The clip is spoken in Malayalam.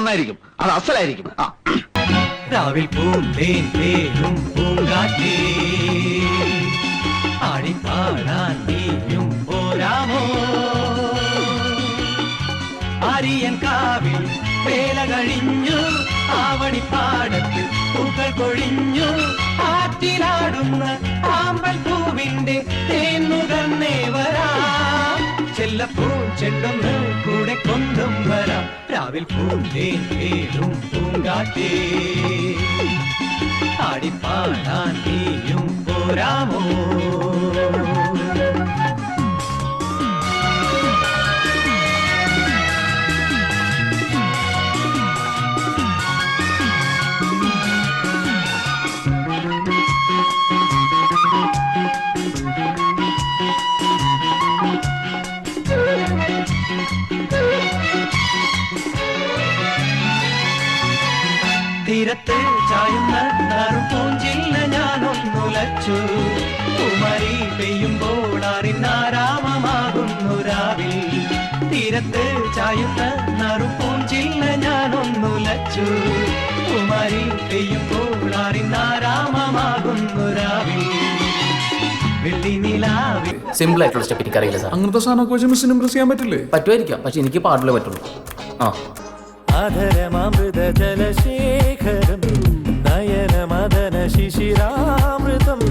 നന്നായിരിക്കും, അത് അസലായിരിക്കും. രാവിൽ പൂന്തേൻ പേരും പൂങ്കാറ്റേ ആടിപ്പാടാൻ നീയും പോരാമോ ആര്യൻ കാവിൽ വേല കഴിഞ്ഞു ആവണിപ്പാടത്തിൽ പൂക്കൾ കൊഴിഞ്ഞു ആറ്റിലാടുന്ന ആമ്പൽ പൂവിന്റെ തേൻ നുകർന്നേ വരാം ചെല്ലപ്പൂ ചെണ്ടൊന്ന് കൂടെ കൊണ്ടും വരാം രാവിൽ പൂന്തേൻ പേരും പൂങ്കാറ്റേ ആടിപ്പാടാൻ നീയും പോരാമോ തീരത്ത് ചായുന്ന നറുപൂഞ്ചില്ല ഞാനൊന്നുലച്ചു കുമരി പെയ്യുമ്പോൾ അറിനാരാമമാകുന്നു രാവിൽ തീരത്ത് ചായുന്ന നറുപൂഞ്ചില്ല ഞാനൊന്നുലച്ചു കുമരി പെയ്യുമ്പോൾ അറിനാരാമമാകുന്നു രാവിൽ വെള്ളി നിലാവിൽ. സിമ്പിൾ ആയിട്ടുള്ള സ്റ്റെപ്പ് എനിക്കറിയില്ല സാർ. അങ്ങനത്തെ സാധനമൊക്കെ വെച്ച് മിസ്സിന് ഇംപ്രസ് ചെയ്യാൻ പറ്റില്ലേ? പറ്റുമായിരിക്കാം, പക്ഷെ എനിക്ക് പാടില്ലേ പറ്റുള്ളൂ. അധരമൃത ജലശേഖരം നയനമദന ശിശിരാമൃതം